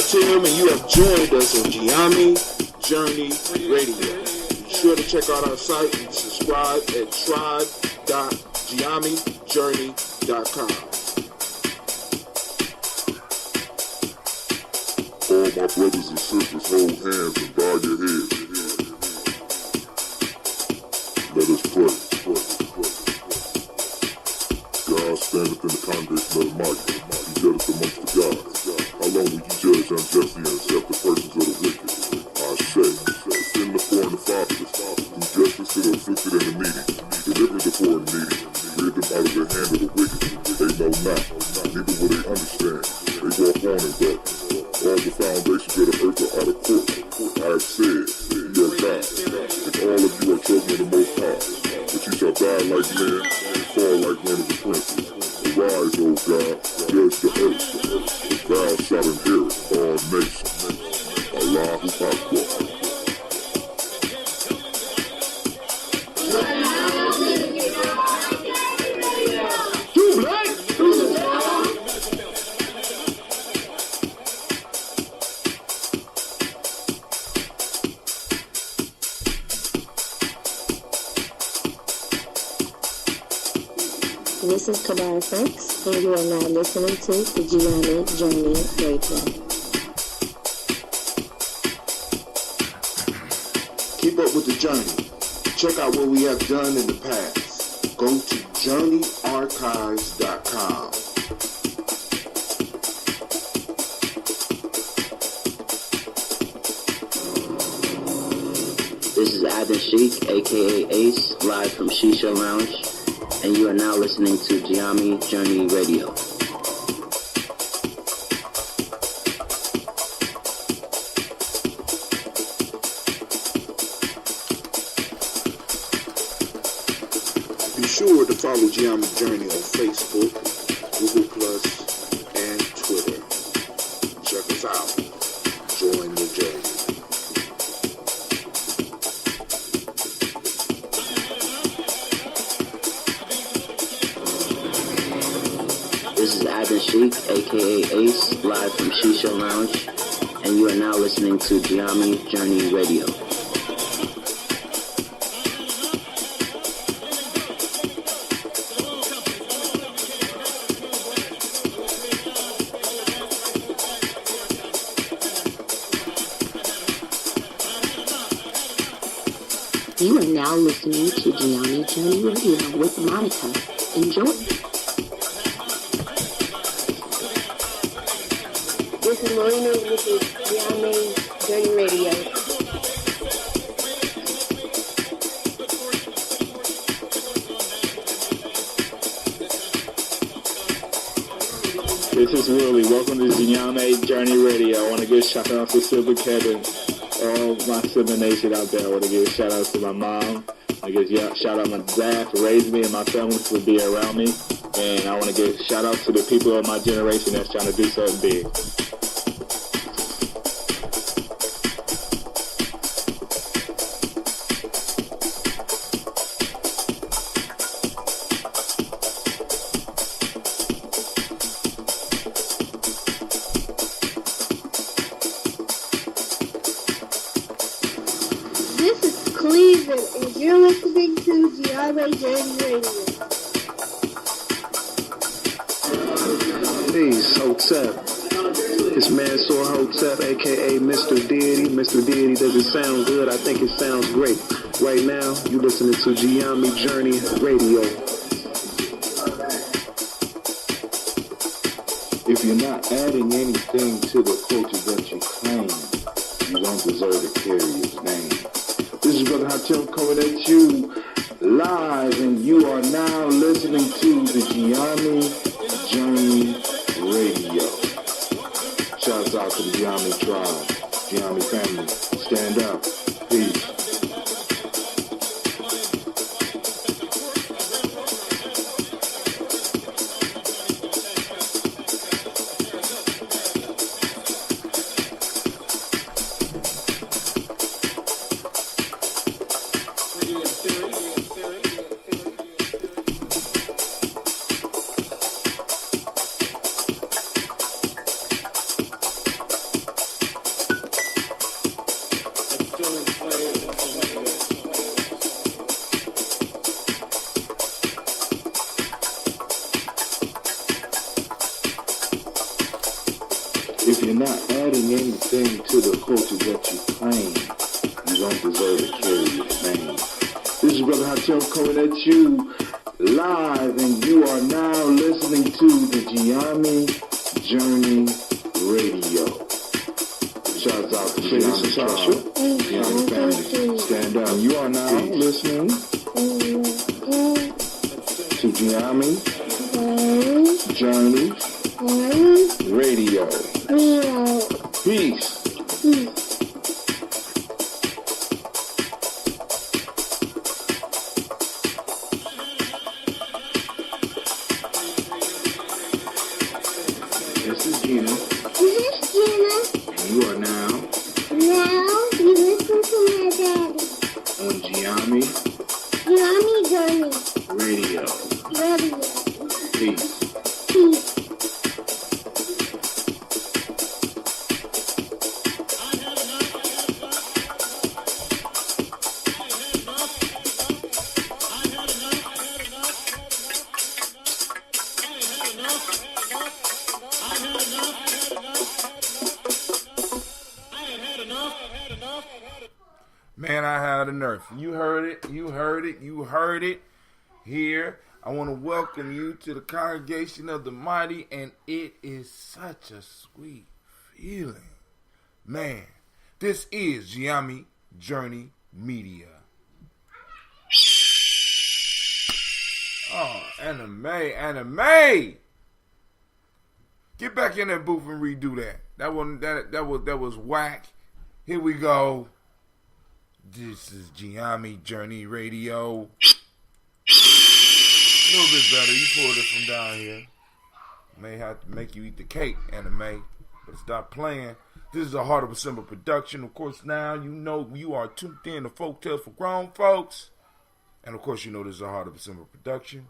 Tim, and you have joined us on Gye-Nyame Journey Radio. Be sure to check out our site and subscribe at tribe.gyenamejourney.com. All my brothers and sisters, hold hands and bow your heads. Let us pray. God standeth in the congregation of the mighty. He judgeth amongst the gods. How long will you judge unjustly and accept the persons of the wicked? I say, defend the poor and the fatherless. Do justice to the afflicted and the needy. Deliver the poor and needy. Rid them out of the hand of the wicked. They know not, neither will they understand. They walk on in darkness. All the foundations of the earth are out of court. I have said, ye are God, and all of you are children of the Most High. But you shall die like men and fall like one of the princes. Arise, O God, judge the earth, for thou shalt inherit all nations. Allahu Akbar. This is Kabara Franks, and you are now listening to the Gye-Nyame Journey Radio. Keep up with the journey. Check out what we have done in the past. Go to journeyarchives.com. This is Adnan Sheik, aka Ace, live from Shisha Lounge, and you are now listening to Gye-Nyame Journey Radio. Be sure to follow Gye-Nyame Journey on Facebook, Google Plus, and Twitter. Check us out. Join the journey. This is Adnan Sheik, aka Ace, live from Shisha Lounge, and you are now listening to Gye-Nyame Journey Radio. You are now listening to Gye-Nyame Journey Radio with Monica. Enjoy. This is Marina with the Gye-Nyame Journey Radio. This is Willie. Welcome to Gye-Nyame Journey Radio. I want to give shout out to Silver Kevin, all my Silver Nation out there. I want to give shout out to my mom. I give shout out to my dad for raising me and my family for being around me. And I want to give shout out to the people of my generation that's trying to do something big. This is Cleveland, and you're listening to Gye-Nyame Journey Radio. Peace, Hotep. It's Mansour Hotep, aka Mr. Deity. Mr. Deity, does it sound good? I think it sounds great. Right now, you're listening to Gye-Nyame Journey Radio. If you're not adding anything to the culture that you claim, you don't deserve to carry its name. This is Brother Hatem coming at you live, and you are now listening to the Gye-Nyame Journey Radio. Shouts out to the Gye-Nyame tribe, Gye-Nyame family. Stand up. Peace. If you're not adding anything to the culture that you claim, you don't deserve to carry its name. This is Brother Hatem coming at you live, and you are now listening to the Gye-Nyame Journey Radio. Shouts out to Gye-Nyame Tribe, Gye-Nyame family. Stand up. You are now listening to Gye-Nyame Journey Radio. Peace. This is Gina. And you are now you listen to my daddy. on Gye-Nyame Journey Radio. Peace. Peace. Man, I had enough. You heard it. Here, I want to welcome you to the congregation of the mighty, and it is such a sweet feeling. Man, this is Gye-Nyame Journey Media. Oh, anime. Get back in that booth and redo that. That was whack. Here we go. This is Gye-Nyame Journey Radio. A little bit better. You pulled it from down here. May have to make you eat the cake, anime. But stop playing. This is a Heart of December production. Of course, now you know you are tuned in to Folktales for Grown Folks. And of course, you know this is a Heart of December production.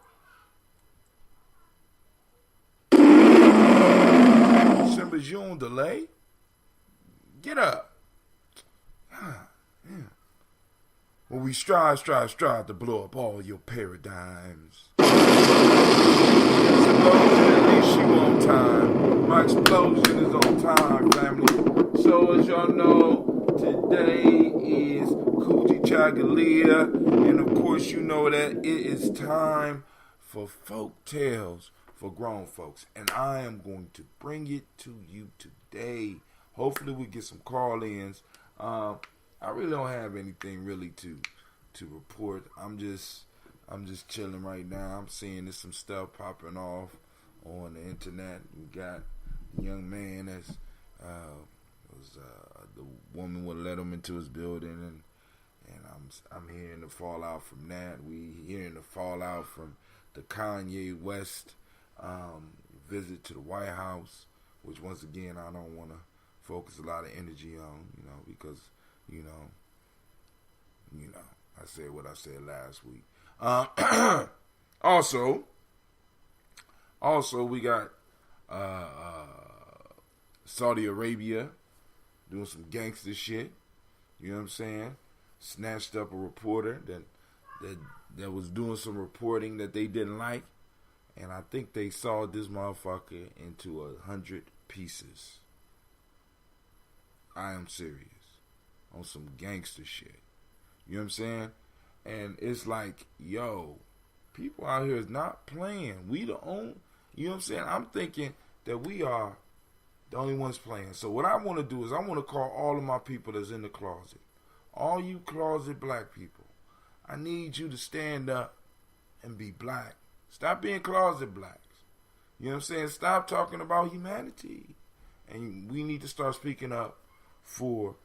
December's you on delay? Get up. Yeah. Well, we strive to blow up all your paradigms. At least you on time. My explosion is on time, family. So as y'all know, today is Coochie Chagalia, and of course you know that it is time for folk tales for grown folks, and I am going to bring it to you today. Hopefully we get some call-ins. I really don't have anything really to report. I'm just chilling right now. I'm seeing there's some stuff popping off on the internet. We got a young man that's the woman would let him into his building, and I'm hearing the fallout from that. We hearing the fallout from the Kanye West visit to the White House, which once again I don't want to focus a lot of energy on, because I said what I said last week. Also, we got Saudi Arabia doing some gangster shit. You know what I'm saying? Snatched up a reporter that was doing some reporting that they didn't like, and I think they sawed this motherfucker into 100 pieces. I am serious. On some gangster shit. You know what I'm saying? And it's like, yo, people out here is not playing. We the only, you know what I'm saying? I'm thinking that we are the only ones playing. So what I want to do is I want to call all of my people that's in the closet. All you closet black people. I need you to stand up and be black. Stop being closet blacks. You know what I'm saying? Stop talking about humanity. And we need to start speaking up for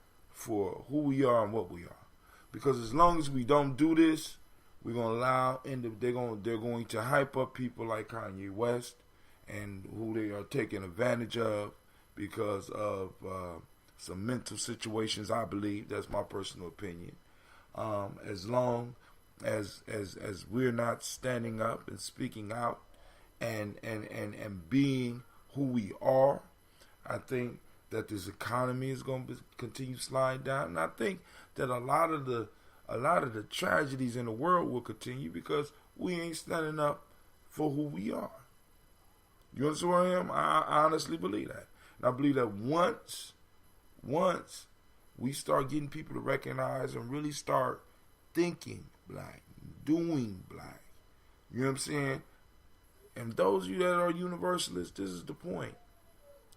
who we are and what we are. Because as long as we don't do this, we're gonna allow they're going to hype up people like Kanye West and who they are taking advantage of because of some mental situations. I believe that's my personal opinion. As long as we're not standing up and speaking out and being who we are, I think that this economy is going to continue sliding down, and I think that a lot of the tragedies in the world will continue because we ain't standing up for who we are. You understand what I am? I honestly believe that. And I believe that once we start getting people to recognize and really start thinking black, doing black, you know what I'm saying? And those of you that are universalists, this is the point.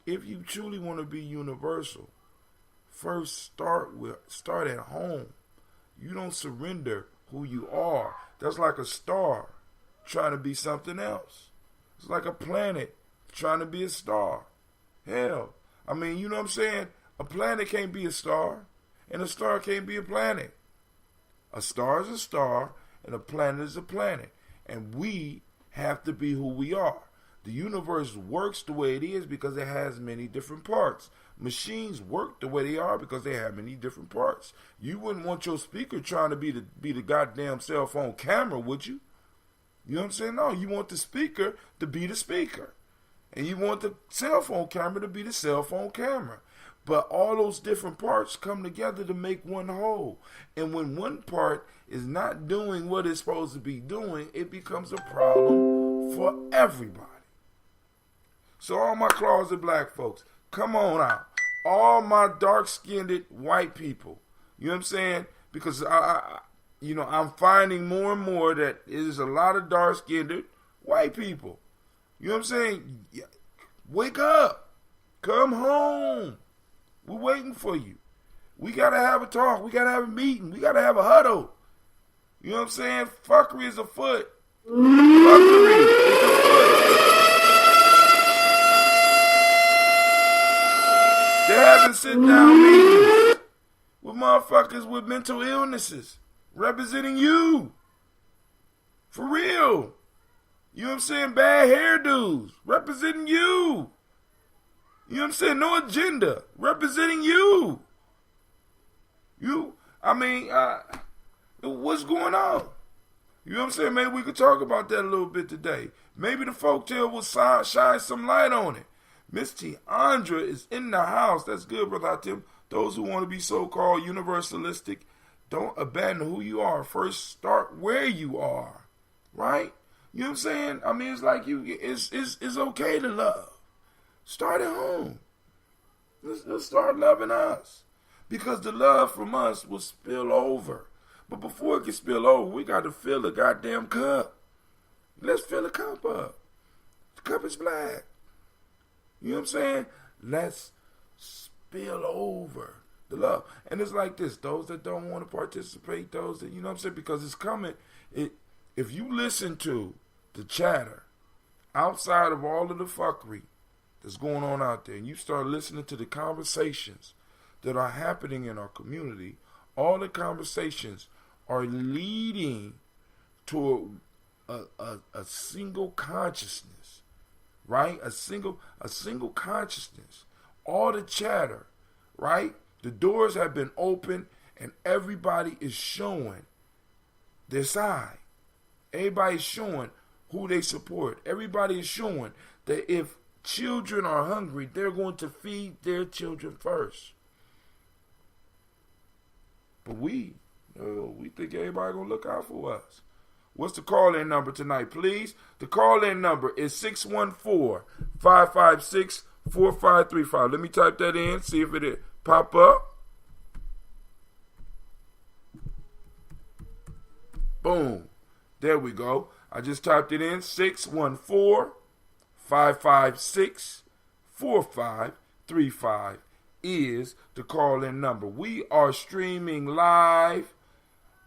If you truly want to be universal, first start at home. You don't surrender who you are. That's like a star trying to be something else. It's like a planet trying to be a star. Hell, I mean, you know what I'm saying? A planet can't be a star, and a star can't be a planet. A star is a star, and a planet is a planet. And we have to be who we are. The universe works the way it is because it has many different parts. Machines work the way they are because they have many different parts. You wouldn't want your speaker trying to be the goddamn cell phone camera, would you? You know what I'm saying? No, you want the speaker to be the speaker. And you want the cell phone camera to be the cell phone camera. But all those different parts come together to make one whole. And when one part is not doing what it's supposed to be doing, it becomes a problem for everybody. So all my closet black folks, come on out. All my dark-skinned white people, you know what I'm saying? Because I'm finding more and more that there's a lot of dark-skinned white people. You know what I'm saying? Wake up. Come home. We're waiting for you. We got to have a talk. We got to have a meeting. We got to have a huddle. You know what I'm saying? Fuckery is afoot. Fuckery is afoot. They're having sit-down meetings with motherfuckers with mental illnesses representing you. For real. You know what I'm saying? Bad hairdos representing you. You know what I'm saying? No agenda representing you. What's going on? You know what I'm saying? Maybe we could talk about that a little bit today. Maybe the folktale will shine some light on it. Miss Tiandra is in the house. That's good, Brother Tim. Those who want to be so-called universalistic, don't abandon who you are. First, start where you are, right? You know what I'm saying? I mean, it's like it's okay to love. Start at home. Let's start loving us. Because the love from us will spill over. But before it can spill over, we got to fill the goddamn cup. Let's fill the cup up. The cup is black. You know what I'm saying? Let's spill over the love. And it's like this. Those that don't want to participate, those that, you know what I'm saying? Because it's coming. If you listen to the chatter outside of all of the fuckery that's going on out there, and you start listening to the conversations that are happening in our community, all the conversations are leading to a single consciousness, right? A single consciousness. All the chatter, right? The doors have been opened and everybody is showing their side. Everybody's showing who they support. Everybody is showing that if children are hungry, they're going to feed their children first. But we think everybody going to look out for us. What's the call-in number tonight, please? The call-in number is 614-556-4535. Let me type that in, see if it pop up. Boom. There we go. I just typed it in, 614-556-4535 is the call-in number. We are streaming live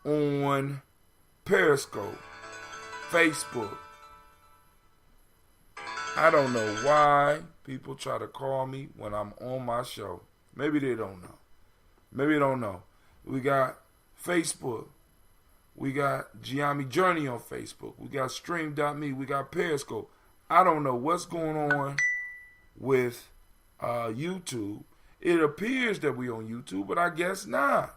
on Periscope, Facebook. I don't know why people try to call me when I'm on my show. Maybe they don't know. Maybe they don't know. We got Facebook. We got Gye-Nyame Journey on Facebook. We got Stream.me. We got Periscope. I don't know what's going on with YouTube. It appears that we on YouTube, but I guess not.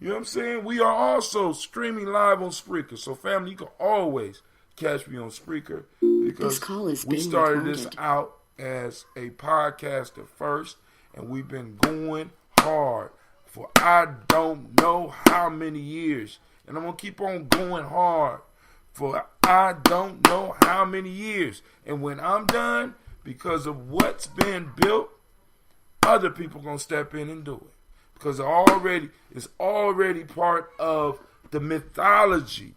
You know what I'm saying? We are also streaming live on Spreaker. So, family, you can always catch me on Spreaker because we started this out as a podcaster first, and we've been going hard for I don't know how many years. And I'm going to keep on going hard for I don't know how many years. And when I'm done, because of what's been built, other people gonna step in and do it because it's already part of the mythology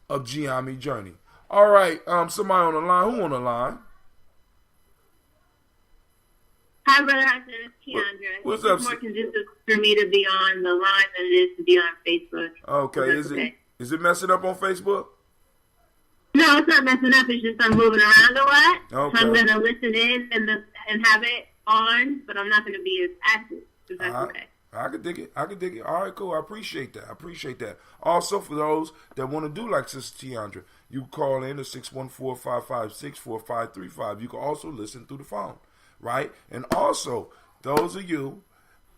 of Gye-Nyame Journey. All right, somebody on the line. Who on the line? Hi, Brother Hudson. It's Keandra. What's up? It's more conducive for me to be on the line than it is to be on Facebook. Okay, is it messing up on Facebook? No, it's not messing up. It's just I'm moving around a lot. Okay. So I'm going to listen in and have it on, but I'm not going to be as active. If that's okay. I could dig it. All right, cool. I appreciate that. Also, for those that want to do like Sister Keandra, you can call in to 614-556-4535. You can also listen through the phone, right? And also, those of you,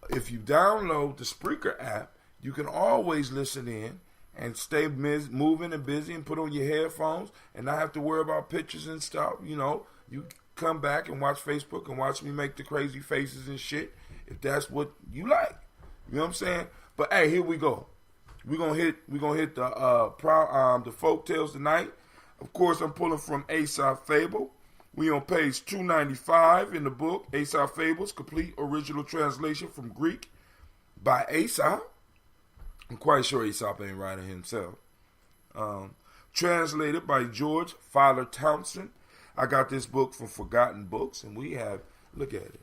if you download the Spreaker app, you can always listen in and stay moving and busy and put on your headphones and not have to worry about pictures and stuff. You know, you come back and watch Facebook and watch me make the crazy faces and shit if that's what you like. You know what I'm saying? But hey, here we go. We're gonna hit the Folktales tonight. Of course, I'm pulling from Aesop Fable. We on page 295 in the book, Aesop Fables, complete original translation from Greek by Aesop. I'm quite sure Aesop ain't writing himself. Translated by George Fowler Townsend. I got this book from Forgotten Books, and we have, look at it.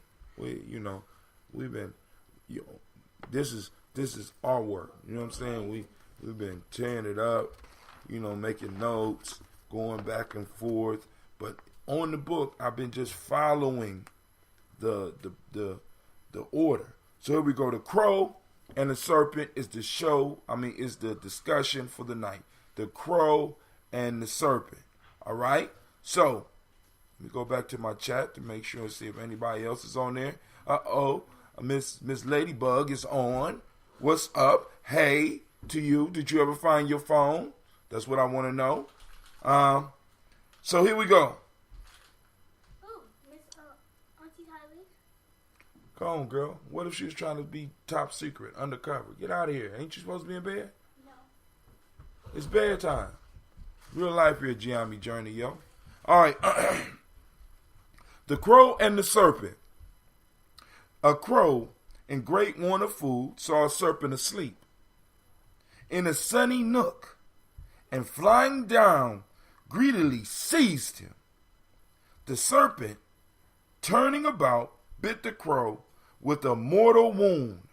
This is our work. You know what I'm saying? We've been tearing it up, making notes, going back and forth. But on the book, I've been just following the order. So here we go. The Crow and the Serpent is is the discussion for the night. The Crow and the Serpent. All right? So, let me go back to my chat to make sure and see if anybody else is on there. Miss Ladybug is on. What's up? Hey to you. Did you ever find your phone? That's what I want to know. So here we go. Come on, girl. What if she was trying to be top secret, undercover? Get out of here. Ain't you supposed to be in bed? No. It's bedtime. Real life here, Gye-Nyame Journey, yo. All right. The Crow and the Serpent. A crow, in great want of food, saw a serpent asleep in a sunny nook, and flying down, greedily seized him. The serpent, turning about, bit the crow with a mortal wound.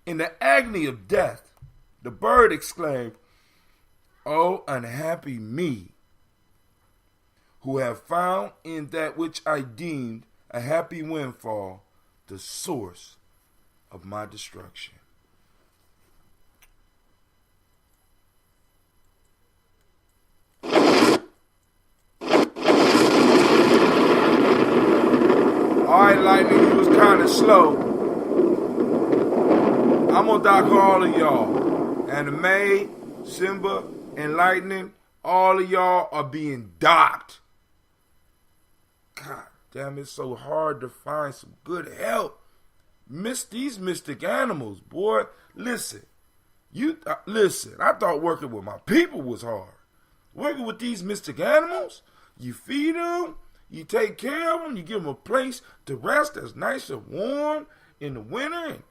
In the agony of death, the bird exclaimed, "Oh, unhappy me, who have found in that which I deemed a happy windfall the source of my destruction." Alright, Lightning, you was kind of slow. I'm gonna dock all of y'all. Anime, Simba, and Lightning, all of y'all are being docked. God damn, it's so hard to find some good help. These mystic animals, boy. Listen, I thought working with my people was hard. Working with these mystic animals, you feed them, you take care of them, you give them a place to rest that's nice and warm in the winter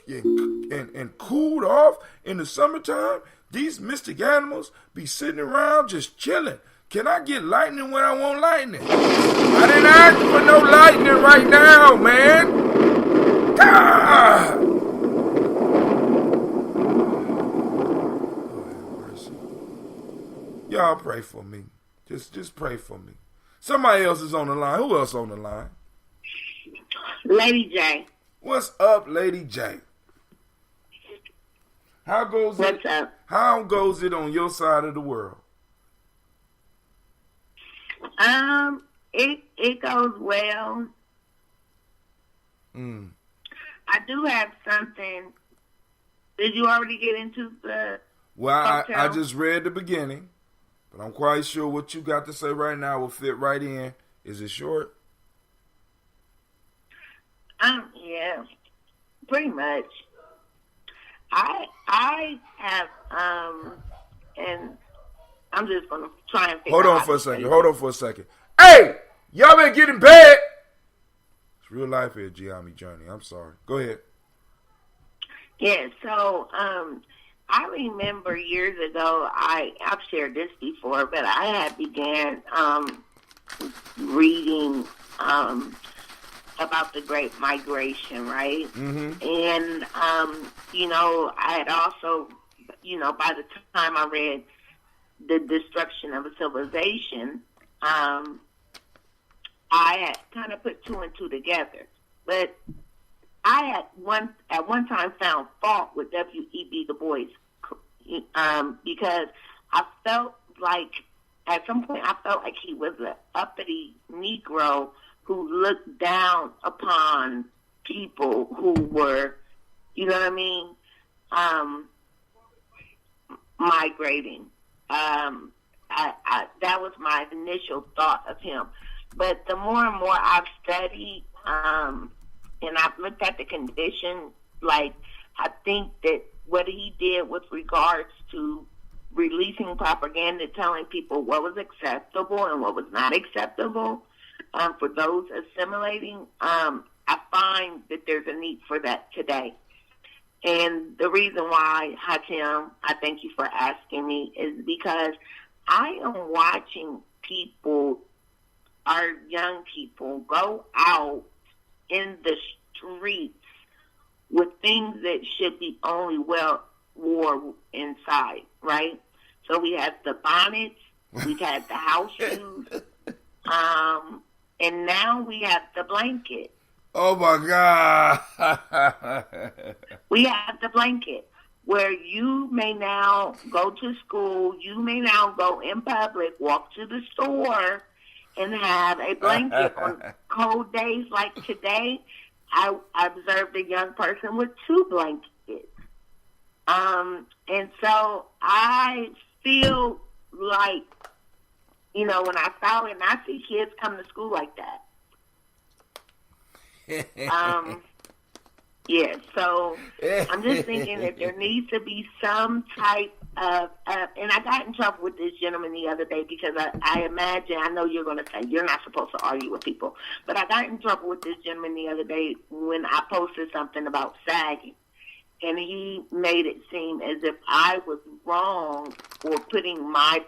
and cooled off in the summertime. These mystic animals be sitting around just chilling. Can I get lightning when I want lightning? I didn't ask for no lightning right now, man. God! Y'all pray for me. Just pray for me. Somebody else is on the line. Who else on the line? Lady J. What's up, Lady J? What's up? How goes it on your side of the world? It goes well. I do have something. Did you already get into the? Well, I just read the beginning, but I'm quite sure what you got to say right now will fit right in. Is it short? Yeah, pretty much. I have and I'm just gonna try and figure out. Hold on for a second. Hey, y'all better get in bed. It's Real life is Gye-Nyame Journey. I'm sorry. Go ahead. Yeah, so I remember years ago, I've shared this before, but I had began reading about the Great Migration, right? Mm-hmm. And, I had also, by the time I read The Destruction of a Civilization, I had kind of put two and two together. But I had at one time found fault with W.E.B. Du Bois because I felt like, at some point, I felt like he was an uppity Negro who looked down upon people who were, you know what I mean, migrating. That was my initial thought of him. But the more and more I've studied, and I've looked at the condition, like, I think that what he did with regards to releasing propaganda, telling people what was acceptable and what was not acceptable for those assimilating, I find that there's a need for that today. And the reason why, Hatim, I thank you for asking me, is because I am watching people, our young people, go out in the streets with things that should be only wore inside, right? So we have the bonnets, we've had the house shoes, and now we have the blanket. Oh my God. We have the blanket where you may now go to school, you may now go in public, walk to the store, and have a blanket. On cold days like today, I observed a young person with two blankets. And so I feel like, when I saw it, and I see kids come to school like that. So I'm just thinking that there needs to be some type of, and I got in trouble with this gentleman the other day because I imagine, I know you're going to say you're not supposed to argue with people, but I got in trouble with this gentleman the other day when I posted something about sagging. And he made it seem as if I was wrong for putting my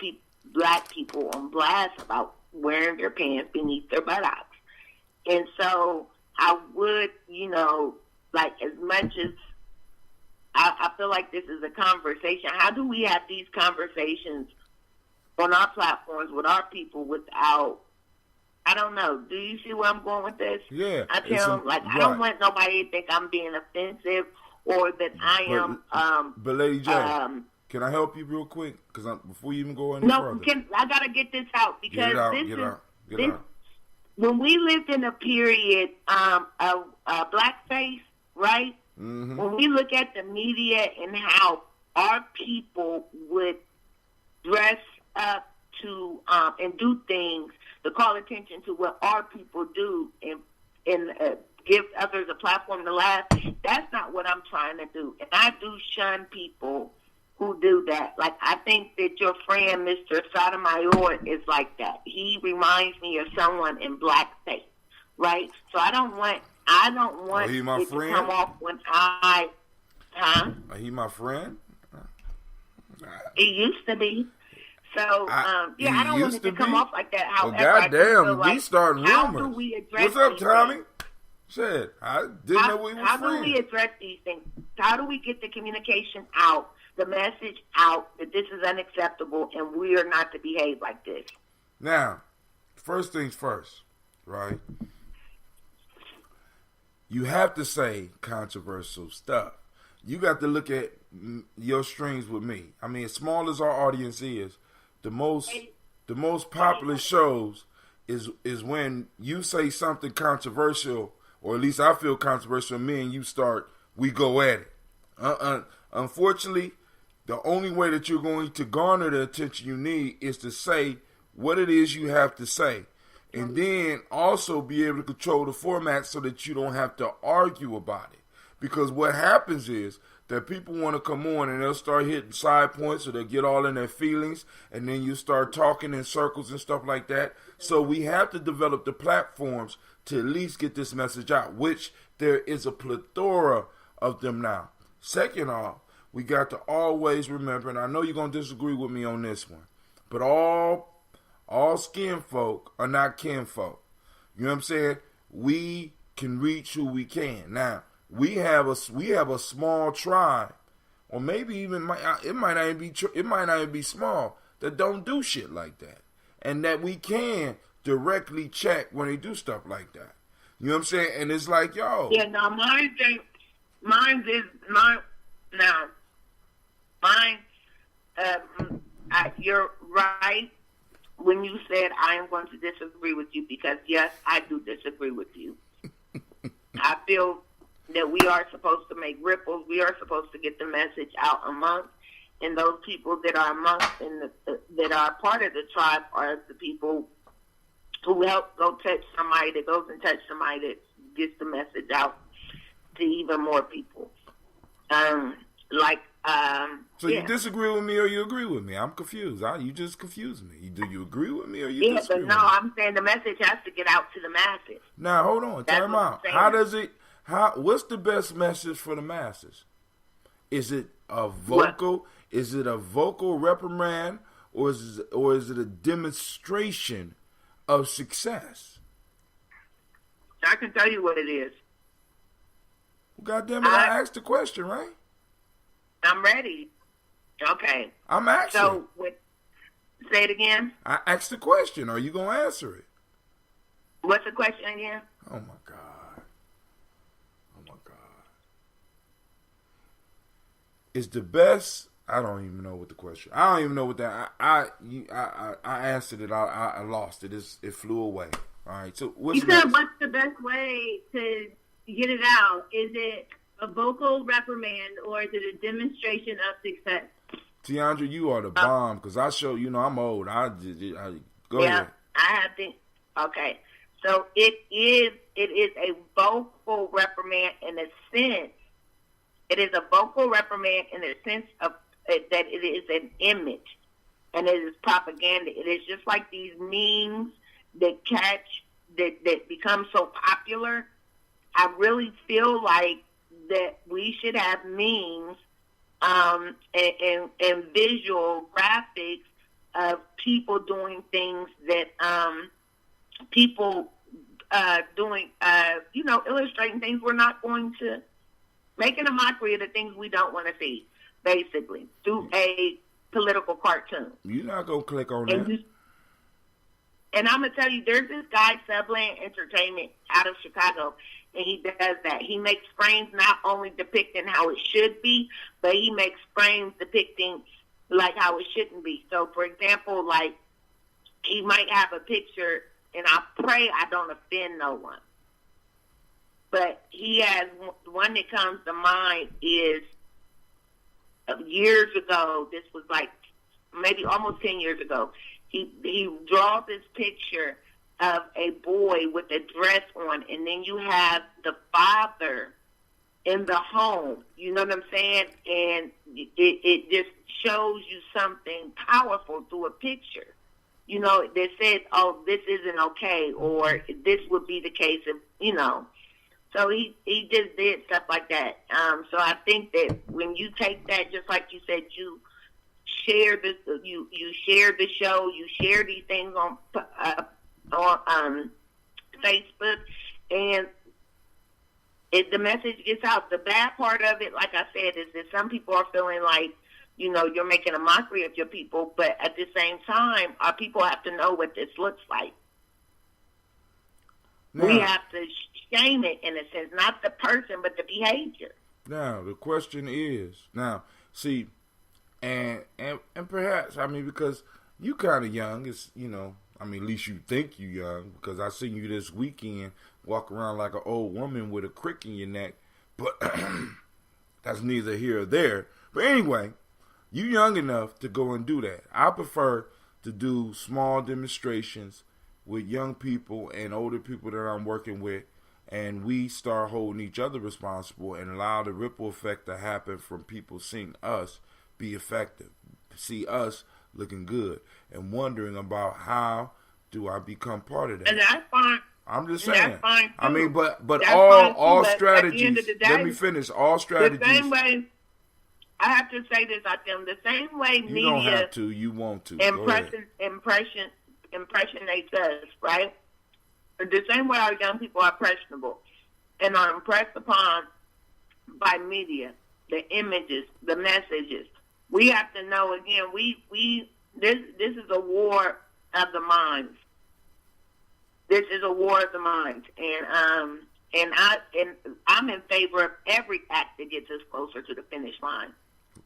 black people on blast about wearing their pants beneath their buttocks. And so I would, like, as much as I feel like this is a conversation, how do we have these conversations on our platforms with our people without, I don't know, do you see where I'm going with this? Yeah. I tell them, I don't want nobody to think I'm being offensive or that I am. But Lady J, can I help you real quick? Because before you even go any further. I got to get this out because get out. When we lived in a period of blackface, right? Mm-hmm. When we look at the media and how our people would dress up to and do things to call attention to what our people do and give others a platform to laugh, that's not what I'm trying to do. And I do shun people who do that. Like, I think that your friend, Mr. Sotomayor, is like that. He reminds me of someone in blackface, right? So I don't want he my it friend? to come off when He my friend? It used to be. So, I don't want it to come off like that. However, goddamn, we starting rumors. How do we address What's up, Tommy? Things? Shit, I didn't know we were How friends. do we address these things? How do we get the communication out, the message out that this is unacceptable and we are not to behave like this? Now, first things first, right? You have to say controversial stuff. You got to look at your strings with me. I mean, as small as our audience is, the most popular shows is when you say something controversial, or at least I feel controversial, me and you we go at it. Unfortunately, the only way that you're going to garner the attention you need is to say what it is you have to say. And then also be able to control the format so that you don't have to argue about it. Because what happens is that people want to come on and they'll start hitting side points or they'll get all in their feelings, and then you start talking in circles and stuff like that. So we have to develop the platforms to at least get this message out, which there is a plethora of them now. Second off, we got to always remember, and I know you're going to disagree with me on this one, but all skin folk are not kinfolk. You know what I'm saying? We can reach who we can. Now, we have a small tribe, or maybe even it might not even be small, that don't do shit like that, and that we can directly check when they do stuff like that. You know what I'm saying? And it's like, yo. Yeah, no, mine. You're right when you said I am going to disagree with you, because yes, I do disagree with you. I feel that we are supposed to make ripples. We are supposed to get the message out amongst, and those people that are amongst and that are part of the tribe are the people who help go touch somebody that goes and touch somebody that gets the message out to even more people. So you disagree with me or you agree with me? I'm confused. You just confused me. Do you agree with me or you disagree with me? I'm saying the message has to get out to the masses. Now, hold on. Time out. What's the best message for the masses? Is it a vocal? What? Is it a vocal reprimand, or is it a demonstration of success? I can tell you what it is. Well, God damn it! I asked the question, right? I'm ready. Okay. I'm asking. So, say it again. I asked the question. Are you gonna answer it? What's the question again? Oh my God. Is the best? I don't even know what the question. I don't even know what that. I answered it. I lost it. It flew away. All right. So you said, what's the best way to get it out? Is it a vocal reprimand or is it a demonstration of success? Tiandra, you are the bomb, because I show I'm old. Go ahead. I have to. Okay. So it is a vocal reprimand in a sense. It is a vocal reprimand in the sense of that it is an image, and it is propaganda. It is just like these memes that become so popular. I really feel like that we should have memes and visual graphics of people doing things that people doing, illustrating things we're not going to. Making a mockery of the things we don't want to see, basically, through a political cartoon. You're not going to click on that. And I'm going to tell you, there's this guy, Subland Entertainment, out of Chicago, and he does that. He makes frames not only depicting how it should be, but he makes frames depicting, like, how it shouldn't be. So, for example, like, he might have a picture, and I pray I don't offend no one. But he has one that comes to mind is years ago. This was like maybe almost 10 years ago. He draws this picture of a boy with a dress on, and then you have the father in the home. You know what I'm saying? And it just shows you something powerful through a picture. You know, that says, "Oh, this isn't okay," or "This would be the case if So he just did stuff like that. So I think that when you take that, just like you said, you share this, you share the show, you share these things on Facebook, and the message gets out. The bad part of it, like I said, is that some people are feeling like, you're making a mockery of your people, but at the same time, our people have to know what this looks like. Now, we have to shame it, in a sense, not the person, but the behavior. Now, the question is, see, and perhaps, because you kind of young, it's, at least you think you young, because I seen you this weekend walk around like an old woman with a crick in your neck, but that's neither here or there. But anyway, you young enough to go and do that. I prefer to do small demonstrations with young people and older people that I'm working with, and we start holding each other responsible and allow the ripple effect to happen from people seeing us be effective, see us looking good, and wondering about how do I become part of that. And that's fine. I'm just and saying. That's fine too. I mean, but that's all too, strategies. At the end of the day, let me finish. All strategies. The same way, I have to say this out there. The same way you media don't have to. You want to. impressionates us, right? The same way our young people are impressionable and are impressed upon by media, the images, the messages. We have to know again. This is a war of the minds. This is a war of the minds, and I'm in favor of every act that gets us closer to the finish line.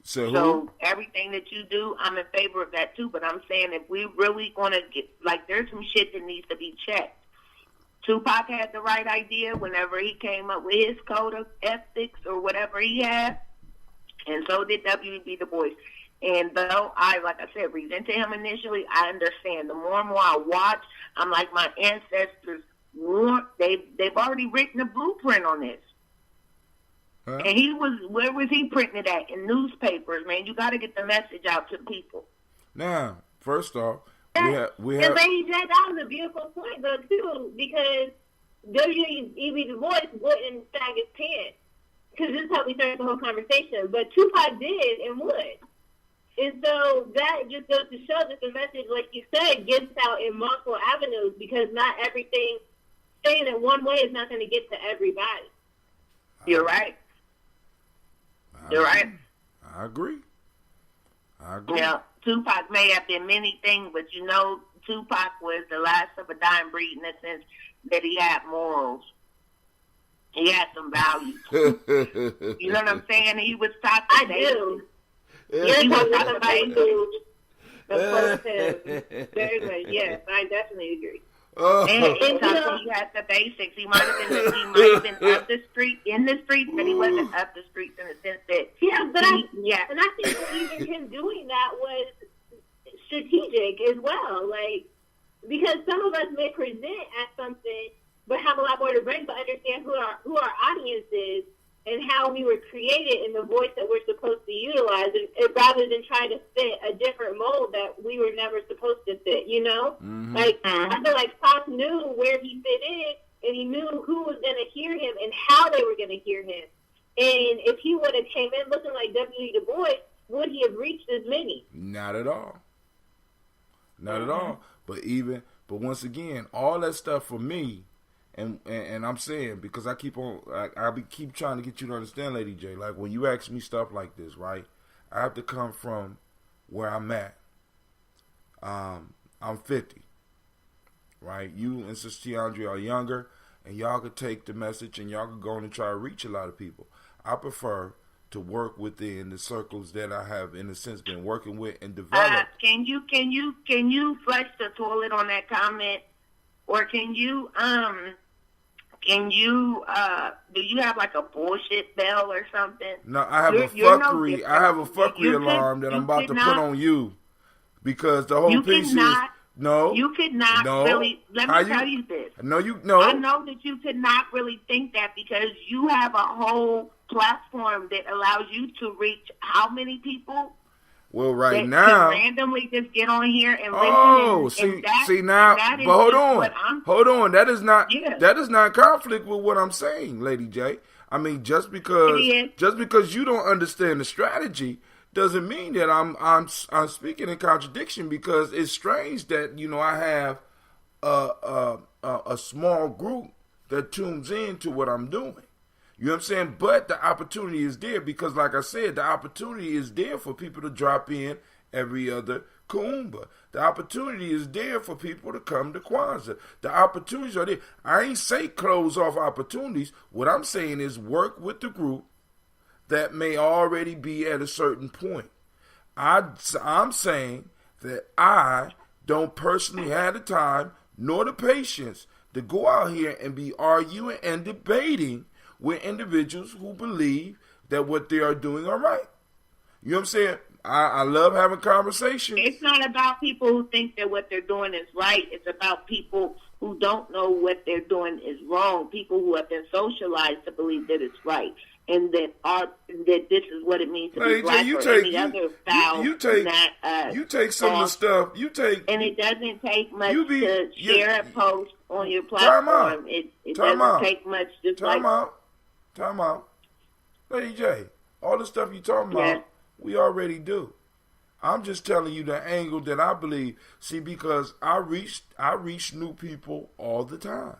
So everything that you do, I'm in favor of that too. But I'm saying if we really want to get, like, there's some shit that needs to be checked. Tupac had the right idea whenever he came up with his code of ethics or whatever he had, and so did W.B. Du Bois. And though like I said, resented him initially, I understand. The more and more I watch, I'm like, my ancestors, they've already written a blueprint on this. Huh? And where was he printing it at? In newspapers, man. You got to get the message out to the people. Now, first off, we have. And Lady J, that was a beautiful point, though, too, because W.E.B. Du Bois wouldn't sag his pants. Because this is how we started the whole conversation. But Tupac did and would. And so that just goes to show that the message, like you said, gets out in multiple avenues, because not everything saying it one way is not going to get to everybody. You're right. You're right. I agree. Now, Tupac may have been many things, but Tupac was the last of a dying breed in the sense that he had morals. He had some values. You know what I'm saying? He was talking. I do. Yes, he was talking about very good. Yes, I definitely agree. He had the basics. He might have been up the street, in the streets, but he wasn't up the streets in the sense that. And I think that even him doing that was strategic as well. Like, because some of us may present as something, but have a lot more to bring, but understand who our audience is and how we were created in the voice that we're supposed to utilize, and rather than trying to fit a different mold that we were never supposed to fit, you know? Mm-hmm. Like, I feel like Pac knew where he fit in, and he knew who was going to hear him and how they were going to hear him. And if he would have came in looking like W.E. Du Bois, would he have reached as many? Not at all. Not at all. But once again, all that stuff for me, and I'm saying, because I keep trying to get you to understand, Lady J, like when you ask me stuff like this, right, I have to come from where I'm at. I'm 50, right? You and Sister Tiandre are younger, and y'all could take the message and y'all could go on and try to reach a lot of people. I prefer to work within the circles that I have, in a sense, been working with and developed. Can you flush the toilet on that comment, or can you do you have like a bullshit bell or something? No, I have a fuckery. I have a fuckery alarm that I'm about to put on you, because the whole piece is no. You could not really. Let me tell you this. No, I know that you could not really think that, because you have a whole platform that allows you to reach how many people? Well, right now, randomly just get on here and listen. See now, but hold on. That is not conflict with what I'm saying, Lady J. I mean, just because you don't understand the strategy doesn't mean that I'm speaking in contradiction, because it's strange that I have a small group that tunes in to what I'm doing. You know what I'm saying? But the opportunity is there, because, like I said, the opportunity is there for people to drop in every other Kuumba. The opportunity is there for people to come to Kwanzaa. The opportunities are there. I ain't say close off opportunities. What I'm saying is work with the group that may already be at a certain point. I'm saying that I don't personally have the time nor the patience to go out here and be arguing and debating with individuals who believe that what they are doing are right. You know what I'm saying? I love having conversations. It's not about people who think that what they're doing is right. It's about people who don't know what they're doing is wrong. People who have been socialized to believe that it's right, and that this is what it means to be black or any other foul. You take some of the stuff. And it doesn't take much to share a post on your platform. It doesn't take much. Time out. Lady J, all the stuff you talking about, we already do. I'm just telling you the angle that I believe. See, because I reach new people all the time.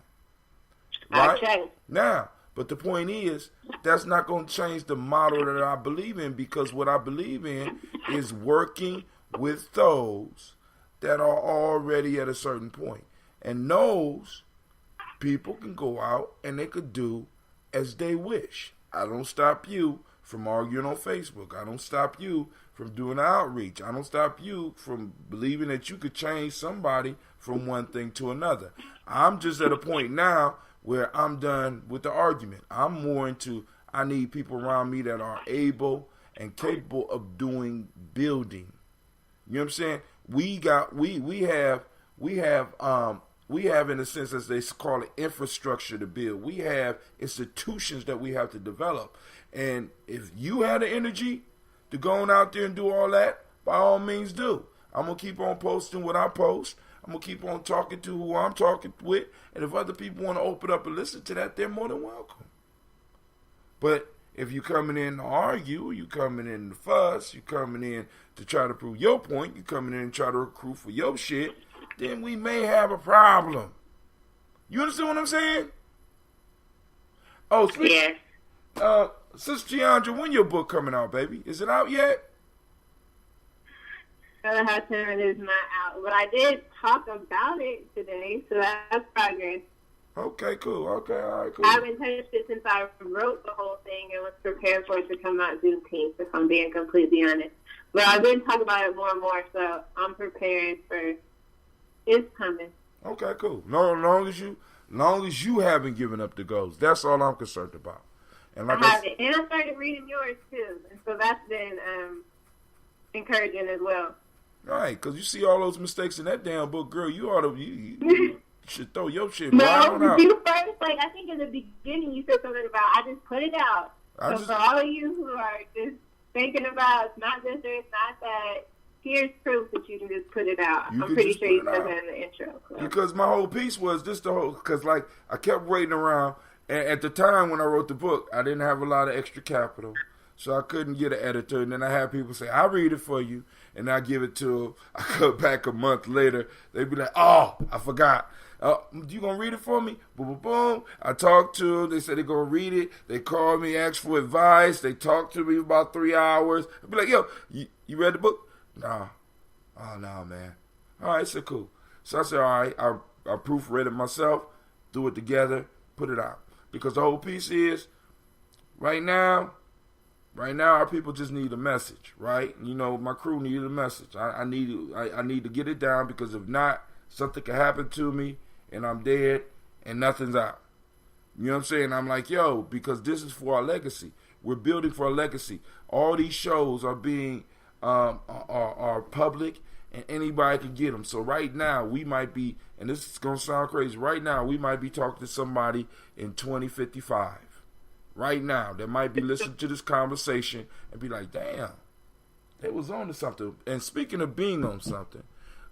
Right? Okay. Now, but the point is, that's not going to change the model that I believe in, because what I believe in is working with those that are already at a certain point. And those people can go out and they could do as they wish. I don't stop you from arguing on Facebook. I don't stop you from doing outreach. I don't stop you from believing that you could change somebody from one thing to another. I'm just at a point now where I'm done with the argument. I'm more into, I need people around me that are able and capable of doing building. You know what I'm saying? We have in a sense, as they call it, infrastructure to build. We have institutions that we have to develop. And if you have the energy to go on out there and do all that, by all means do. I'm going to keep on posting what I post. I'm going to keep on talking to who I'm talking with. And if other people want to open up and listen to that, they're more than welcome. But if you're coming in to argue, you coming in to fuss, you coming in to try to prove your point, you coming in and try to recruit for your shit, then we may have a problem. You understand what I'm saying? Oh, yes. Sister Tiandra, when your book coming out, baby? Is it out yet? Brother Hassan is not out, but I did talk about it today, so that's progress. Okay, cool. Okay, all right, cool. I haven't touched it since I wrote the whole thing and was prepared for it to come out Juneteenth, if I'm being completely honest. But I've been talking about it more and more, so I'm prepared for it's coming. Okay, cool. Long as you haven't given up the ghost, that's all I'm concerned about. And like I haven't, and I started reading yours too, and so that's been encouraging as well. Right, because you see all those mistakes in that damn book, girl. You ought to you should throw your shit right on out. You first, like I think in the beginning, you said something about I just put it out. For all of you who are just thinking about it's not this or it's not that, here's proof that you can just put it out. I'm pretty sure you said that in the intro. So. Because my whole piece was just because like I kept waiting around, and at the time when I wrote the book, I didn't have a lot of extra capital, so I couldn't get an editor. And then I had people say, "I'll read it for you," and I give it to them. I come back a month later, they'd be like, "Oh, I forgot. You gonna read it for me?" Boom, boom, boom. I talked to them. They said they're gonna read it. They called me, asked for advice. They talked to me for about 3 hours. I'd be like, "Yo, you read the book?" Nah. Oh, no, man. All right, so cool. So I said, all right, I proofread it myself, do it together, put it out. Because the whole piece is, right now, our people just need a message, right? You know, my crew needed a message. I need to get it down, because if not, something could happen to me, and I'm dead, and nothing's out. You know what I'm saying? I'm like, yo, because this is for our legacy. We're building for a legacy. All these shows are being are public, and anybody can get them. So right now we might be, and this is gonna sound crazy, right now we might be talking to somebody in 2055 right now that might be listening to this conversation and be like, damn, they was on to something. And speaking of being on something,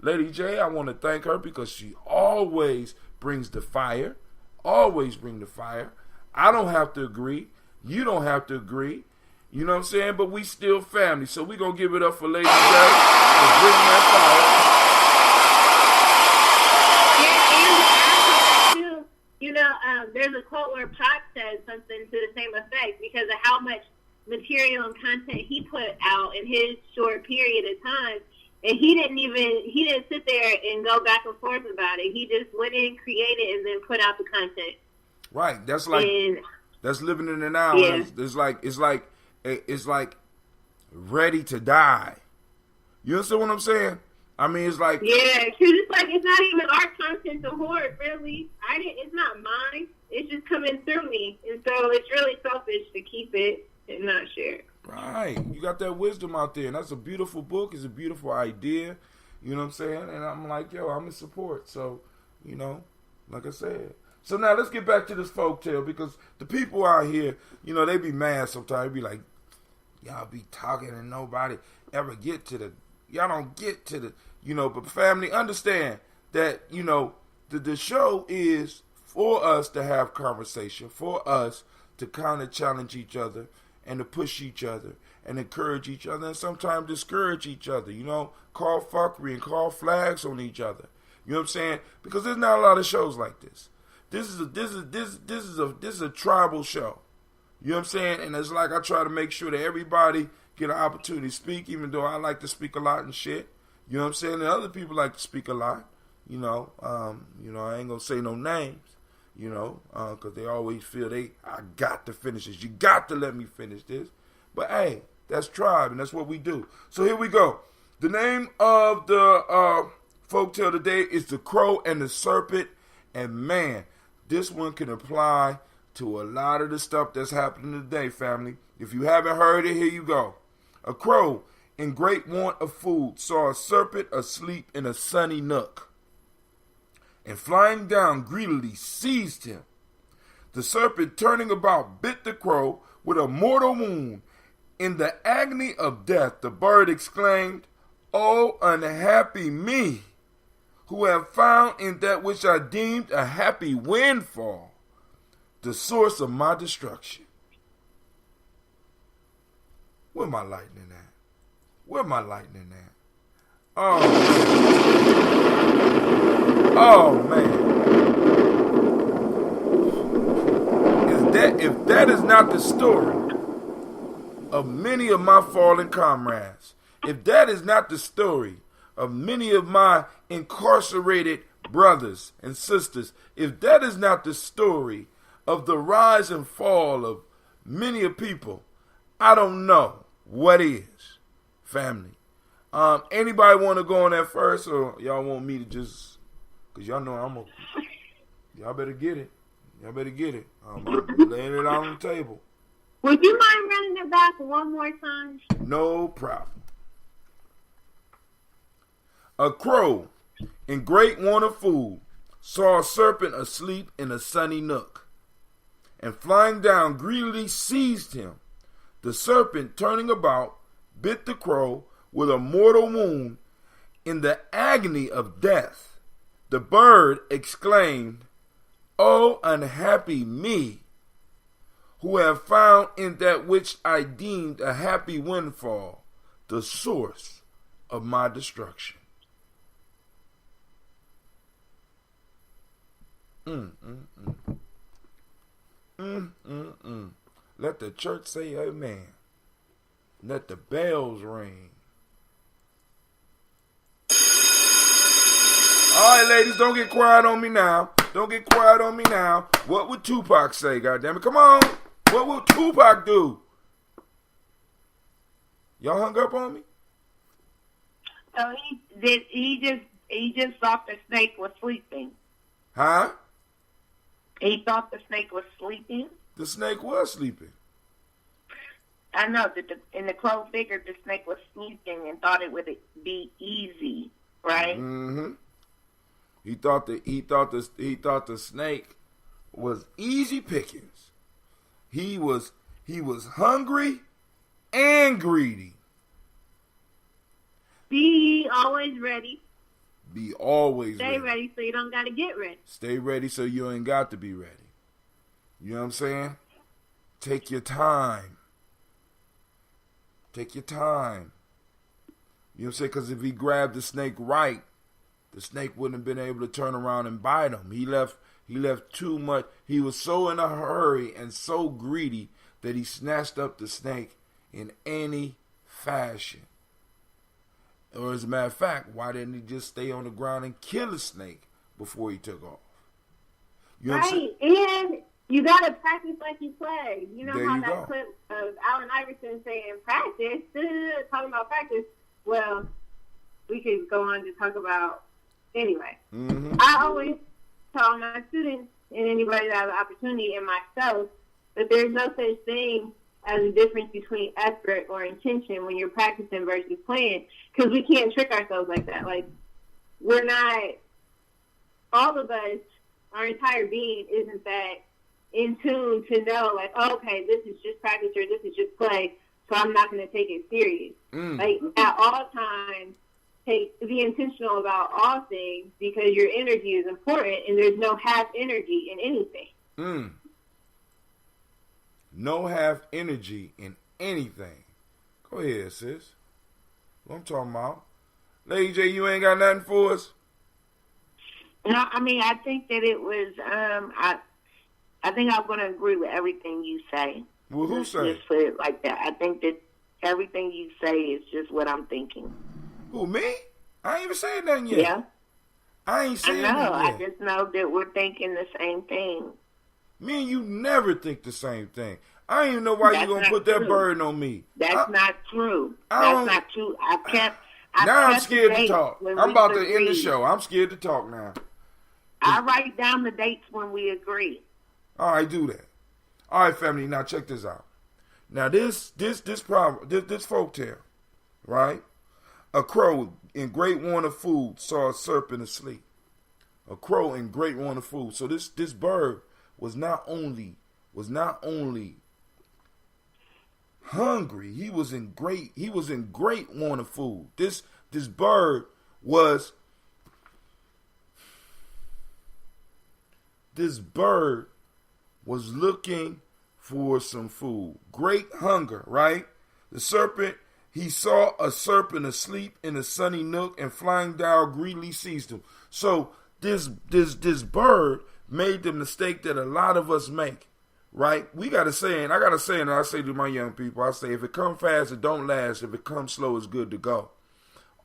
Lady J, I want to thank her because she always brings the fire, always bring the fire. I don't have to agree, you don't have to agree. You know what I'm saying? But we still family. So we're going to give it up for Lady J and bring that fire. You know, there's a quote where Pop says something to the same effect because of how much material and content he put out in his short period of time. And he didn't sit there and go back and forth about it. He just went in, created, and then put out the content. Right. That's living in the now. Yeah. It's like ready to die. You understand what I'm saying? I mean, it's like... Yeah, because it's like, it's not even our content to hoard, really. It's not mine. It's just coming through me. And so it's really selfish to keep it and not share it. Right. You got that wisdom out there, and that's a beautiful book. It's a beautiful idea. You know what I'm saying? And I'm like, yo, I'm in support. So, you know, like I said. So now let's get back to this folktale, because the people out here, you know, they be mad sometimes. They be like, y'all be talking and nobody ever get to the, y'all don't get to the, you know, but family, understand that, you know, the show is for us to have conversation, for us to kind of challenge each other and to push each other and encourage each other and sometimes discourage each other, you know, call fuckery and call flags on each other. You know what I'm saying? Because there's not a lot of shows like this. This is a tribal show. You know what I'm saying? And it's like I try to make sure that everybody get an opportunity to speak, even though I like to speak a lot and shit. You know what I'm saying? And other people like to speak a lot. You know, I ain't gonna say no names. You know, because they always feel I got to finish this. You got to let me finish this. But hey, that's tribe, and that's what we do. So here we go. The name of the folktale today is The Crow and the Serpent. And man, this one can apply to a lot of the stuff that's happening today, family. If you haven't heard it, here you go. A crow in great want of food saw a serpent asleep in a sunny nook, and flying down greedily seized him. The serpent, turning about, bit the crow with a mortal wound. In the agony of death, the bird exclaimed, "Oh, unhappy me, who have found in that which I deemed a happy windfall the source of my destruction." Where my lightning at? Where my lightning at? Oh man. If that is not the story of many of my fallen comrades, if that is not the story of many of my incarcerated brothers and sisters, if that is not the story of the rise and fall of many of people, I don't know what is, family. Anybody want to go on that first, or y'all want me to just, because y'all know y'all better get it. Y'all better get it. I'm laying it out on the table. Would you mind running it back one more time? No problem. A crow, in great want of food, saw a serpent asleep in a sunny nook, and flying down greedily seized him. The serpent, turning about, bit the crow with a mortal wound. In the agony of death, the bird exclaimed, "Oh, unhappy me, who have found in that which I deemed a happy windfall the source of my destruction." Let the church say amen. Let the bells ring. All right, ladies, don't get quiet on me now. Don't get quiet on me now. What would Tupac say, goddammit? Come on. What would Tupac do? Y'all hung up on me? So he just thought the snake was sleeping. Huh? He thought the snake was sleeping. The snake was sleeping. I know that the crow figured the snake was sleeping and thought it would be easy, right? Mm-hmm. He thought the snake was easy pickings. He was hungry and greedy. Be always ready. Be always Stay ready so you don't got to get ready. Stay ready so you ain't got to be ready. You know what I'm saying? Take your time. Take your time. You know what I'm saying? Because if he grabbed the snake right, the snake wouldn't have been able to turn around and bite him. He left too much. He was so in a hurry and so greedy that he snatched up the snake in any fashion. Or as a matter of fact, why didn't he just stay on the ground and kill the snake before he took off? You know right, and you got to practice like you play. You know there how you that go. clip of Allen Iverson saying practice, talking about practice. Well, we could go on to talk about, anyway. Mm-hmm. I always tell my students and anybody that has an opportunity and myself that there's no such thing as a difference between effort or intention when you're practicing versus playing, because we can't trick ourselves like that. Like, we're not, all of us, our entire being isn't that in tune to know, like, oh, okay, this is just practice or this is just play, so I'm not going to take it serious. Like, at all times, be intentional about all things, because your energy is important and there's no half energy in anything. No half energy in anything. Go ahead, sis. What I'm talking about. Lady J, you ain't got nothing for us? No, I mean, I think that it was, I think I'm going to agree with everything you say. Well, who say? Just put it like that. I think that everything you say is just what I'm thinking. Who, me? I ain't even saying nothing yet. Yeah. I ain't saying I know. nothing yet. I just know that we're thinking the same thing. Me and you never think the same thing. I don't even know why you're going to put that burden on me. That's not true. That's not true. Now I'm scared to talk. I'm about to end the show. I'm scared to talk now. I write down the dates when we agree. All right, do that. All right, family. Now check this out. Now this folktale, right? A crow in great want of food saw a serpent asleep. A crow in great want of food. So this bird was not only hungry, he was in great want of food. This bird was looking for some food. Great hunger, right? The serpent, he saw a serpent asleep in a sunny nook, and flying down greedily seized him. So this bird made the mistake that a lot of us make, right? We got a saying, I got a saying that I say to my young people. I say, if it comes fast, it don't last. If it comes slow, it's good to go.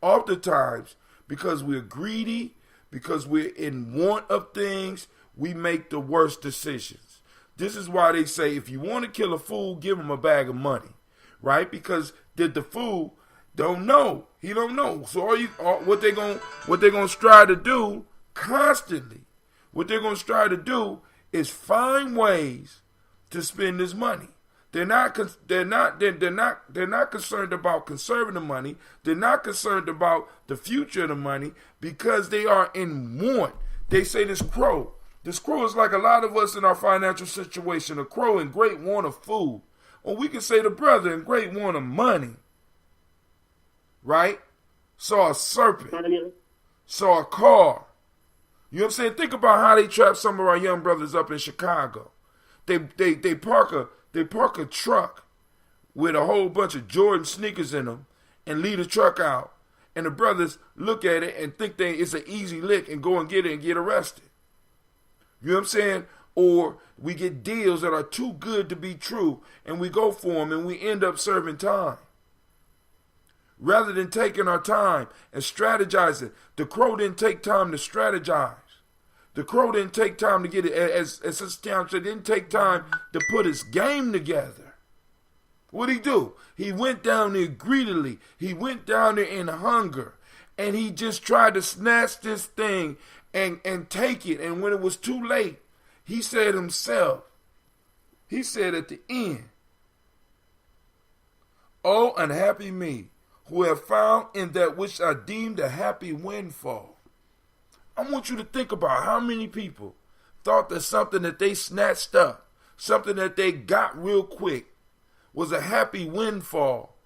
Oftentimes, because we're greedy, because we're in want of things, we make the worst decisions. This is why they say, if you want to kill a fool, give him a bag of money, right? Because the fool don't know. He don't know. So what they're gonna strive to do constantly, what they're gonna strive to do is find ways to spend this money. They're not concerned about conserving the money. They're not concerned about the future of the money, because they are in want. They say this crow is like a lot of us in our financial situation. A crow in great want of food. Or we can say the brother in great want of money. Right? Saw a serpent. Saw a car. You know what I'm saying? Think about how they trap some of our young brothers up in Chicago. They park a truck with a whole bunch of Jordan sneakers in them and leave the truck out. And the brothers look at it and think it's an easy lick and go and get it and get arrested. You know what I'm saying? Or we get deals that are too good to be true, and we go for them, and we end up serving time. Rather than taking our time and strategizing, the crow didn't take time to strategize. The crow didn't take time to get it, as Sister Town said, didn't take time to put his game together. What'd he do? He went down there greedily. He went down there in hunger, and he just tried to snatch this thing and take it. And when it was too late, he said himself, he said at the end, "Oh, unhappy me, who have found in that which I deemed a happy windfall." I want you to think about how many people thought that something that they snatched up, something that they got real quick, was a happy windfall,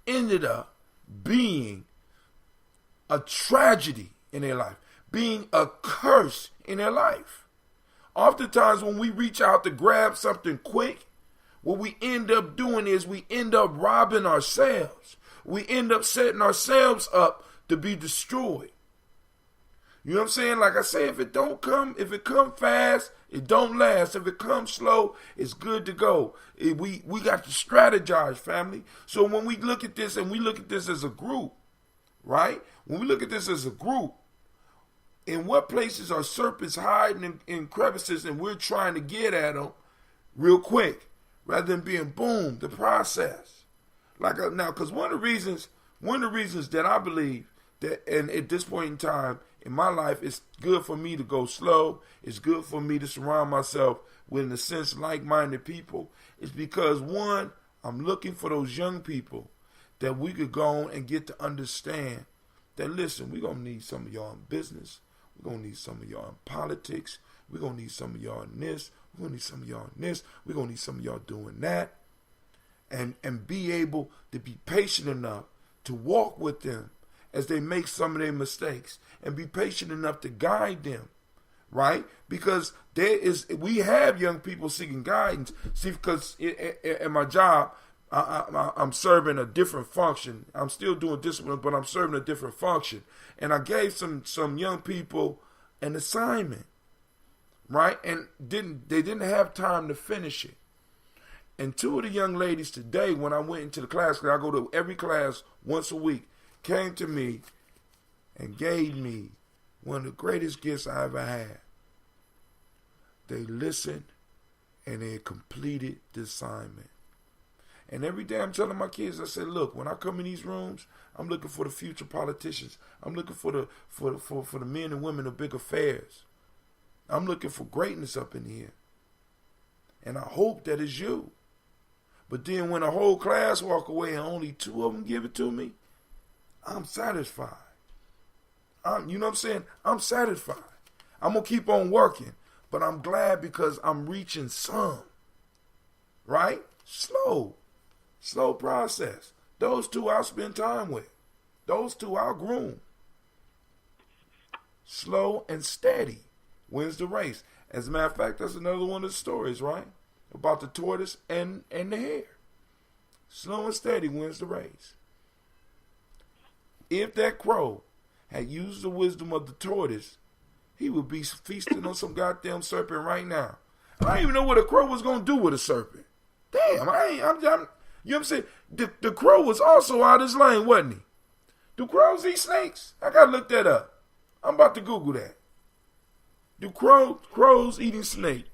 ended up being a tragedy in their life, being a curse in their life. Oftentimes when we reach out to grab something quick, what we end up doing is we end up robbing ourselves. We end up setting ourselves up to be destroyed. You know what I'm saying? Like I say, if it come fast, it don't last. If it comes slow, it's good to go. We got to strategize, family. So when we look at this, and we look at this as a group, right? When we look at this as a group, in what places are serpents hiding in crevices, and we're trying to get at them real quick, rather than being boom, the process. Now, because one of the reasons that I believe that, and at this point in time in my life, it's good for me to go slow. It's good for me to surround myself with, in a sense, like-minded people. It's because, one, I'm looking for those young people that we could go on and get to understand that, listen, we're going to need some of y'all in business. We're going to need some of y'all in politics. We're going to need some of y'all in this. We're going to need some of y'all in this. We're going to need some of y'all doing that. And be able to be patient enough to walk with them as they make some of their mistakes, and be patient enough to guide them, right? Because we have young people seeking guidance. See, because in my job, I'm serving a different function. I'm still doing discipline, but I'm serving a different function. And I gave some young people an assignment, right? And they didn't have time to finish it. And two of the young ladies today, when I went into the class, because I go to every class once a week, came to me and gave me one of the greatest gifts I ever had. They listened and they completed the assignment. And every day I'm telling my kids, I said, look, when I come in these rooms, I'm looking for the future politicians. I'm looking for the men and women of big affairs. I'm looking for greatness up in here. And I hope that is you. But then when a whole class walk away and only two of them give it to me, I'm satisfied. You know what I'm saying? I'm satisfied. I'm going to keep on working. But I'm glad because I'm reaching some. Right? Slow process. Those two I'll spend time with. Those two I'll groom. Slow and steady wins the race. As a matter of fact, that's another one of the stories, right? About the tortoise and the hare. Slow and steady wins the race. If that crow had used the wisdom of the tortoise, he would be feasting on some goddamn serpent right now. I don't even know what a crow was going to do with a serpent. Damn, you know what I'm saying? The crow was also out of his lane, wasn't he? Do crows eat snakes? I got to look that up. I'm about to Google that. Do crows eating snakes?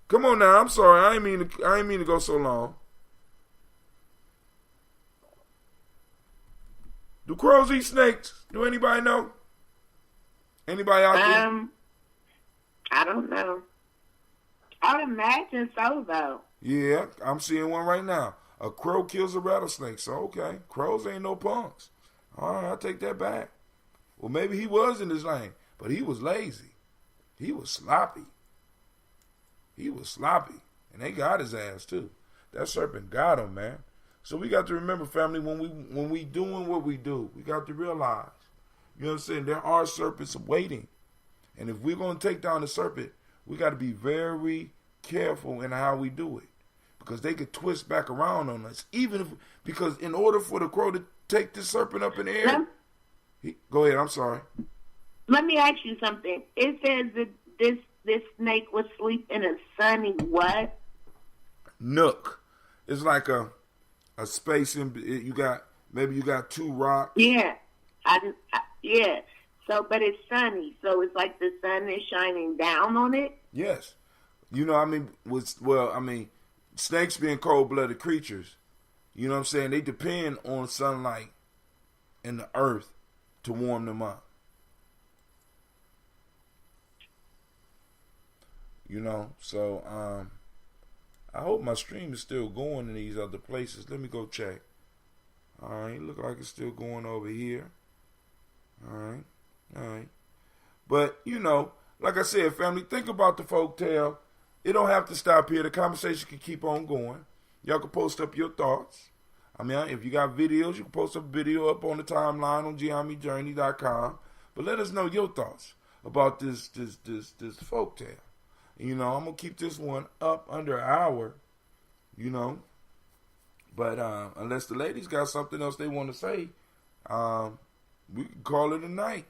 Come on now, I'm sorry. I ain't mean to go so long. Do crows eat snakes? Do anybody know? Anybody out there? I don't know. I would imagine so, though. Yeah, I'm seeing one right now. A crow kills a rattlesnake. So, okay, crows ain't no punks. All right, I'll take that back. Well, maybe he was in his lane, but he was lazy. He was sloppy. And they got his ass, too. That serpent got him, man. So we got to remember, family, when we doing what we do, we got to realize, you know what I'm saying, there are serpents waiting. And if we're going to take down the serpent, we got to be very careful in how we do it. Because they could twist back around on us. Because in order for the crow to take this serpent up in the air, go ahead, I'm sorry. Let me ask you something. It says that this snake would sleep in a sunny what? Nook. It's like a space in you got two rocks. Yeah. Yeah. So, but it's sunny, so it's like the sun is shining down on it. Yes. You know, snakes being cold-blooded creatures, you know what I'm saying? They depend on sunlight and the earth to warm them up. You know, so I hope my stream is still going in these other places. Let me go check. All right, look like it's still going over here. All right. But, you know, like I said, family, think about the folktale. It don't have to stop here. The conversation can keep on going. Y'all can post up your thoughts. I mean, if you got videos, you can post a video up on the timeline on Gye-Nyame.com. But let us know your thoughts about this folktale. You know, I'm going to keep this one up under an hour, you know. But unless the ladies got something else they want to say, we can call it a night.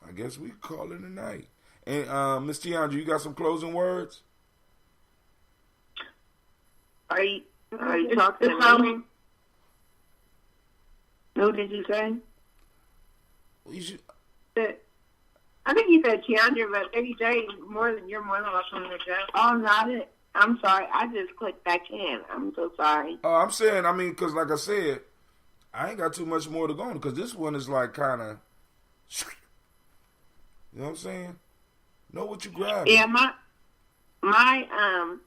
I guess we can call it a night. And Miss Tiandra, you got some closing words? Are you talking to me? Who did you say? I think you said Tiandra, but maybe Jay you're more than welcome to Joe. Oh, not it. I'm sorry. I just clicked back in. I'm so sorry. Oh, I'm saying, because like I said, I ain't got too much more to go on because this one is like kind of, you know what I'm saying? Know what you grabbing. Yeah, My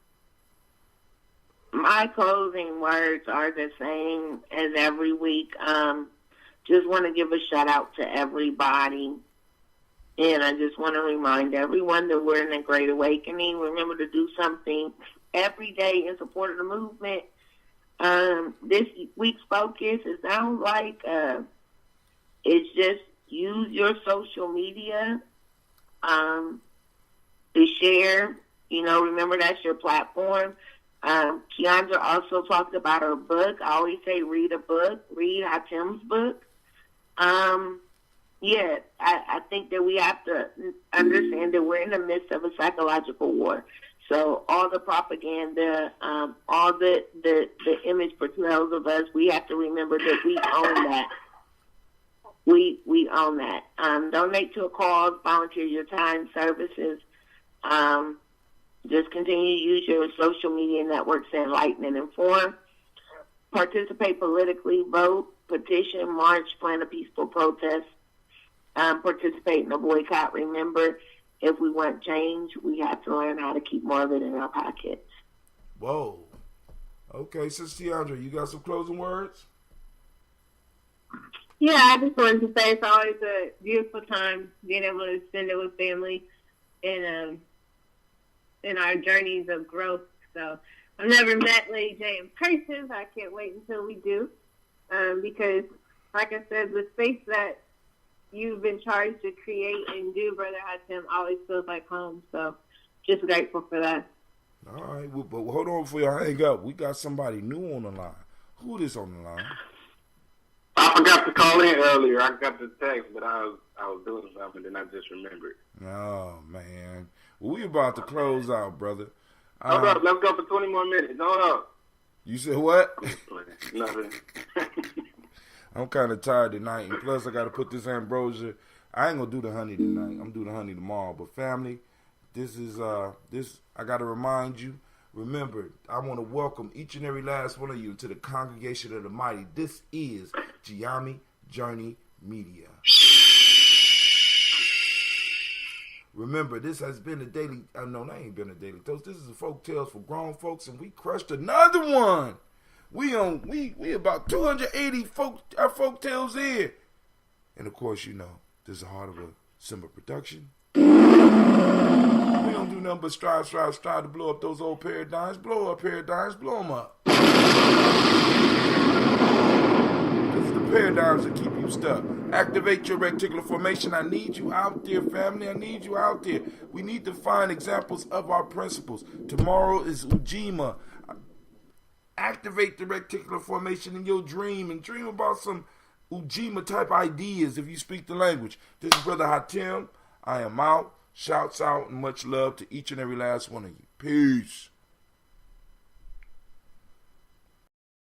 closing words are the same as every week. Just want to give a shout out to everybody. And I just want to remind everyone that we're in a great awakening. Remember to do something every day in support of the movement. This week's focus, it sounds like it's just use your social media to share. Remember that's your platform. Keandra also talked about her book. I always say read a book. Read Hatim's book. I think that we have to understand that we're in the midst of a psychological war. So all the propaganda, all the image portrayals of us, we have to remember that we own that. We own that. Donate to a cause, volunteer your time, services. Just continue to use your social media networks to enlighten and inform. Participate politically, vote, petition, march, plan a peaceful protest. Participate in a boycott. Remember, if we want change, we have to learn how to keep more of it in our pockets. Whoa. Okay, Sister Tiandra, you got some closing words? Yeah, I just wanted to say it's always a beautiful time being able to spend it with family and in our journeys of growth. So I've never met Lady J in person. I can't wait until we do. Because, like I said, the space that you've been charged to create and do, Brother Hatim, always feels like home. So just grateful for that. All right, but hold on before y'all hang up. We got somebody new on the line. Who is on the line? I forgot to call in earlier. I got the text, but I was doing something, and I just remembered. Oh, man. Well, we about to close out, brother. Hold up. Let's go for 20 more minutes. Hold up. You said what? Nothing. I'm kind of tired tonight, and plus I got to put this ambrosia. I ain't going to do the honey tonight. I'm doing the honey tomorrow. But family, this is, I got to remind you, remember, I want to welcome each and every last one of you to the congregation of the mighty. This is Gye-Nyame Journey Media. Remember, this has been a daily, no, that ain't been a daily toast. This is a Folktales for grown folks, and we crushed another one. We about 280 folktales in. And of course, this is the heart of a Simba production. We don't do nothing but strive to blow up those old paradigms. Blow up paradigms, blow them up. Because the paradigms that keep you stuck. Activate your reticular formation. I need you out there, family. I need you out there. We need to find examples of our principles. Tomorrow is Ujima. Activate the reticular formation in your dream and dream about some Ujima type ideas if you speak the language. This is Brother Hatim. I am out. Shouts out and much love to each and every last one of you. Peace.